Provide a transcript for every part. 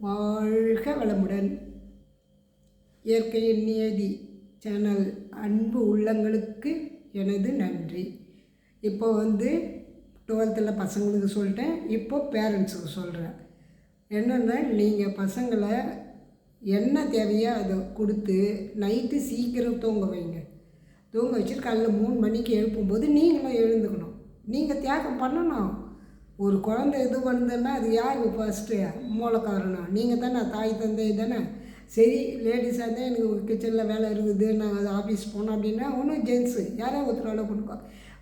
வாழ்க வளமுடன். இயற்கையின் நியதி சேனல் அன்பு உள்ளங்களுக்கு எனது நன்றி. இப்போ 12th பசங்களுக்கு சொல்லிட்டேன். இப்போ பேரண்ட்ஸுக்கு சொல்கிறேன். என்னென்னா, நீங்கள் பசங்களை என்ன தேவையோ அதை கொடுத்து நைட்டு சீக்கிரம் தூங்க வைங்க. தூங்க வச்சுட்டு காலைல 3 மணிக்கு எழுப்பும்போது நீங்களும் எழுந்துக்கணும். நீங்கள் தியாகம் பண்ணணும். ஒரு குழந்தை இது பண்ணுதுன்னா அது யார் ஃபஸ்ட்டு மூல காரணம்? நீங்கள் தானே, தாய் தந்தை தானே. சரி, லேடிஸாக இருந்தால் எனக்கு கிச்சனில் வேலை இருக்குது, நான் அது ஆஃபீஸ் போனோம் அப்படின்னா ஒன்றும் ஜென்ஸு யாரோ ஒருத்தர் வேலை கொடுக்கோ.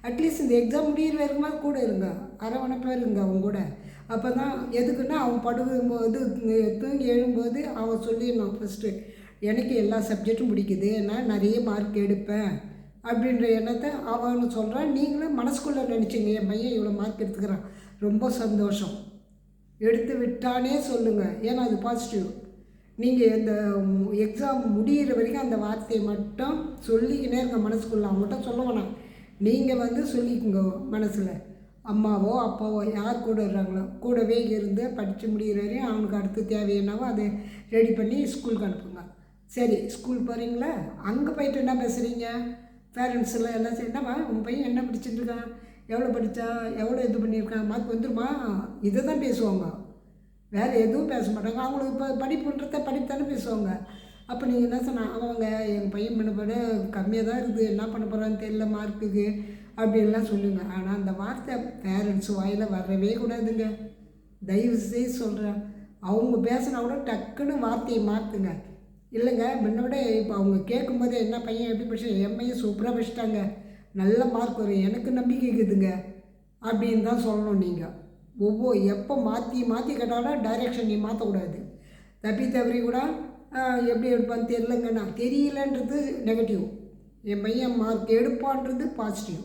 அட்லீஸ்ட் இந்த எக்ஸாம் முடிகிற வரைக்கும் கூட இருங்க, அரவணைப்பாக இருங்க அவங்க கூட. அப்போ தான் எதுக்குன்னா அவன் படுக்கும்போது தூங்கி எழும்போது அவன் சொல்லிடணும் ஃபஸ்ட்டு, எனக்கு எல்லா சப்ஜெக்டும் பிடிக்குது, நான் நிறைய மார்க் எடுப்பேன் அப்படின்ற எண்ணத்தை அவனு சொல்கிறான். நீங்களும் மனசுக்குள்ளே நினச்சிங்க, என் பையன் இவ்வளோ மார்க் எடுத்துக்கிறான், ரொம்ப சந்தோஷம், எடுத்து விட்டானே சொல்லுங்கள். ஏன்னா அது பாசிட்டிவ். நீங்கள் இந்த எக்ஸாம் முடிகிற வரைக்கும் அந்த வார்த்தையை மட்டும் சொல்லிக்கினே இருங்க மனசுக்குள்ளே. அவங்ககிட்ட சொல்ல வேணாம், நீங்கள் சொல்லிக்கோங்க மனசில். அம்மாவோ அப்பாவோ யார் கூட இருக்காங்களோ கூடவே இருந்து படித்து முடிகிற வரையும் அவனுக்கு அடுத்து தேவையானவோ அதை ரெடி பண்ணி ஸ்கூலுக்கு அனுப்புங்க. சரி, ஸ்கூல் போகிறீங்களா? அங்கே போயிட்டு என்ன பேசுகிறீங்க? பேரண்ட்ஸில் எல்லாம் சரி, என்னம்மா உன் பையன் என்ன படிச்சுட்டுருக்கான், எவ்வளோ படித்தா, எவ்வளோ இது பண்ணியிருக்கான், மார்க் வந்துருமா, இதை தான் பேசுவாங்க. வேறு எதுவும் பேச மாட்டாங்க. அவங்களுக்கு இப்போ படிப்புன்றத படிப்பு தானே பேசுவாங்க. அப்போ நீங்கள் என்ன சொன்னால், அவங்க எங்கள் பையன் பண்ணப்பட கம்மியாக தான் இருக்குது, என்ன பண்ண போகிறான்னு தெரியல மார்க்குக்கு அப்படின்லாம் சொல்லுங்கள். ஆனால் அந்த வார்த்தை பேரண்ட்ஸ் வாயில் வரவே கூடாதுங்க. தயவு செய்து சொல்கிறேன். அவங்க பேசுனா கூட டக்குன்னு வார்த்தையை மாற்றுங்க. இல்லைங்க, முன்ன விட இப்போ அவங்க கேட்கும்போது என்ன பையன் எப்படி படிச்சா, என் பையன் சூப்பராக படிச்சிட்டாங்க, நல்ல மார்க் வரும், எனக்கு நம்பிக்கை இருக்குதுங்க அப்படின்னு தான் சொல்லணும். நீங்கள் எப்போ மாற்றி கேட்டாலும் டைரெக்ஷன் நீ மாற்றக்கூடாது. தவறி கூட எப்படி எடுப்பான்னு தெரிலங்க, நான் தெரியலன்றது நெகட்டிவ், என் பையன் மார்க் எடுப்பான்றது பாசிட்டிவ்.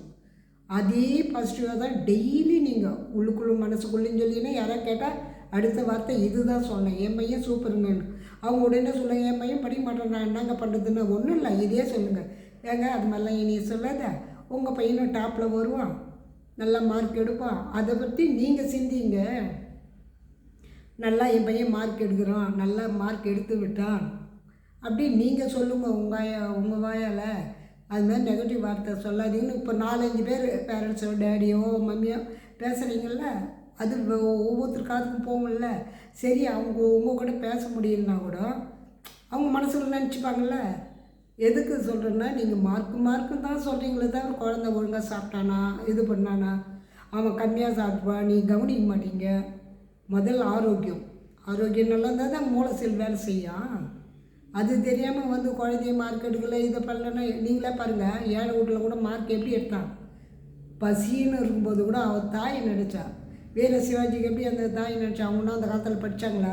அதே பாசிட்டிவாக தான் டெய்லி நீங்கள் உள்ளுக்குள்ளே மனசுக்குள்ளேன்னு சொல்லிங்கன்னா யாராவது கேட்டால் அடுத்த வார்த்தை இது தான் சொன்னேன், என் பையன் சூப்பருங்கன்னு. அவங்க உடனே சொல்லுங்கள், என் பையன் படிக்க மாட்டேன், நான் என்னங்க பண்ணுறதுன்னு. ஒன்றும் இல்லை, இதே சொல்லுங்கள். ஏங்க அது மாதிரிலாம் இனி சொல்லாத, உங்கள் பையனும் டாப்பில் வருவான், நல்லா மார்க் எடுப்பான், அதை பற்றி நீங்கள் சிந்திங்க. நல்லா என் பையன் மார்க் எடுக்கிறான், நல்லா மார்க் எடுத்து விட்டான் அப்படி நீங்கள் சொல்லுங்கள் உங்கள் வாயால். அது மாதிரி நெகட்டிவ் வார்த்தை சொல்லாதீங்கன்னு இப்போ 4-5 பேர் பேரண்ட்ஸோ டேடியோ மம்மியோ பேசுகிறீங்கள, அது ஒவ்வொருத்தர் காதுக்கும் போகல. சரி, உங்கள் கூட பேச முடியலனா கூட அவங்க மனசில் நினச்சிப்பாங்கள்ல. எதுக்கு சொல்கிறேன்னா, நீங்கள் மார்க்கு தான் சொல்கிறீங்களே தான், குழந்தை ஒழுங்காக சாப்பிட்டானா, இது பண்ணானா, அவன் கம்மியாக சாப்பிடுவான், நீ கவனிக்க மாட்டீங்க. முதல் ஆரோக்கியம் நல்லா இருந்தால் தான் மூளை செல் வேலை செய்யும். அது தெரியாமல் குழந்தைய மார்க் எடுக்கலை, இதை பண்ணலன்னா நீங்களே பாருங்கள். ஏழை வீட்டில் கூட மார்க் எப்படி எடுத்தான், பசின்னு இருக்கும்போது கூட அவள் தாயை நினச்சா. வீர சிவாஜிக்கு எப்படி அந்த தாயை நினச்சா? அவங்கன்னா அந்த காலத்தில் படித்தாங்களா?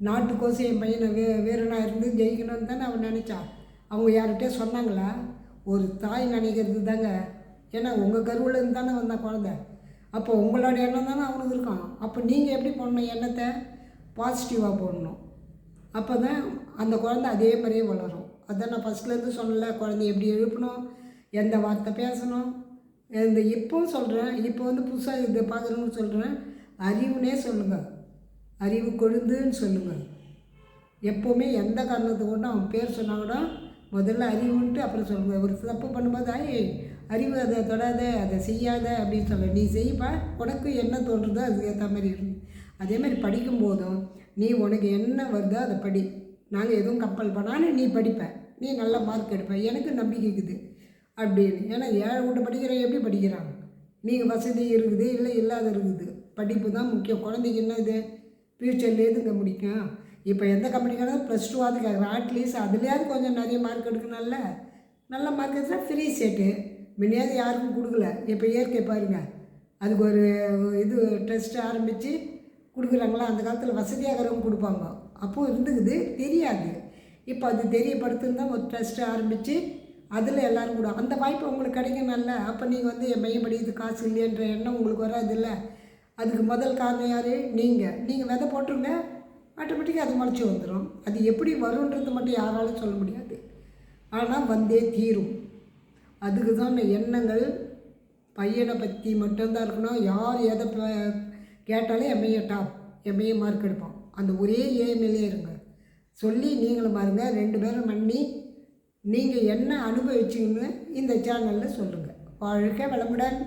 நாட்டுக்கோசம் என் பையனை வீரனாக இருந்து ஜெயிக்கணும்னு தானே அவன் நினச்சா. அவங்க யார்கிட்டே சொன்னாங்களா? ஒரு தாய் நினைக்கிறது தாங்க. ஏன்னா உங்கள் கருவில் இருந்து தானே வந்தான் குழந்தை. அப்போ உங்களோட எண்ணம் தானே அவனுக்கு இருக்கும். அப்போ நீங்கள் எப்படி போடணும், எண்ணத்தை பாசிட்டிவாக போடணும். அப்போ தான் அந்த குழந்தை அதே மாதிரியே வளரும். அதான் நான் ஃபஸ்ட்லேருந்து சொன்னல, குழந்தைய எப்படி எழுப்பணும், எந்த வார்த்தை பேசணும். இப்போவும் சொல்கிறேன், இப்போ புதுசாக இதை பார்க்குறேன்னு சொல்கிறேன், அறிவுனே சொல்லுங்கள், அறிவு கொழுந்துன்னு சொல்லுங்கள். எப்போவுமே எந்த காரணத்தை கொண்டு அவன் பேர் சொன்னால் கூட முதல்ல அறிவுன்ட்டு அப்புறம் சொல்லுங்கள். ஒரு தப்பு பண்ணும்போது அறிவு அதை தொடாத, அதை செய்யாத அப்படின்னு சொல்ல, நீ செய்ப்பா, உனக்கு என்ன தோன்றுதோ அதுக்கு ஏற்ற மாதிரி இருக்கு. அதே மாதிரி படிக்கும்போதும் நீ உனக்கு என்ன வருதோ அதை படி, நாங்கள் எதுவும் கம்பல் பண்ணாலும் நீ படிப்ப, நீ நல்ல மார்க் எடுப்ப, எனக்கு நம்பிக்கை இருக்குது அப்படின்னு. ஏன்னா ஏழை வீட்டை படிக்கிற எப்படி படிக்கிறாங்க? நீங்கள் வசதி இருக்குது இல்லை இல்லாத இருக்குது, படிப்பு தான் முக்கியம். குழந்தைக்கு என்ன இது ஃப்யூச்சரில் எதுங்க முடிக்கும்? இப்போ எந்த கம்பெனிக்கான +2 கேட்குறேன், அட்லீஸ்ட் அதுலேயாவது கொஞ்சம் நிறைய மார்க் எடுக்கணும்ல. நல்ல மார்க் எடுத்தால் ஃப்ரீ செட்டு. முன்னையாவது யாருக்கும் கொடுக்கல, இப்போ இயற்கை பாருங்கள், அதுக்கு ஒரு இது டெஸ்ட்டு ஆரம்பித்து கொடுக்குறாங்களா. அந்த காலத்தில் வசதியாகிறவங்க கொடுப்பாங்க, அப்போது இருந்துக்குது, தெரியாது. இப்போ அது தெரியப்படுத்துன்னு ஒரு டெஸ்ட்டு ஆரம்பித்து அதில் எல்லோரும் கூட அந்த வாய்ப்பு உங்களுக்கு கிடைக்கணும்ல. அப்போ நீங்கள் என் பையன் படிக்கிறது காசு இல்லைன்ற எண்ணம் உங்களுக்கு வராதில்ல. அதுக்கு முதல் காரணம் யார்? நீங்கள் விதை போட்டுருங்க, ஆட்டோமேட்டிக்காக அது முளைச்சி வந்துடும். அது எப்படி வருன்றது மட்டும் யாராலும் சொல்ல முடியாது, ஆனால் வந்தே தீரும். அதுக்கு தான் எண்ணங்கள் பையனை பற்றி மட்டும்தான் இருக்கணும். யார் எதை கேட்டாலும் என் பையன் டாப், என் பையன் மார்க் எடுப்பான், அந்த ஒரே ஏஎம்எல்ஏ இருங்க. சொல்லி நீங்களும் பாருங்கள், 2 பேரும் பண்ணி நீங்கள் என்ன அனுபவிச்சிங்கன்னு இந்த சேனலில் சொல்லுங்கள். வாழ்க வளமுடன்.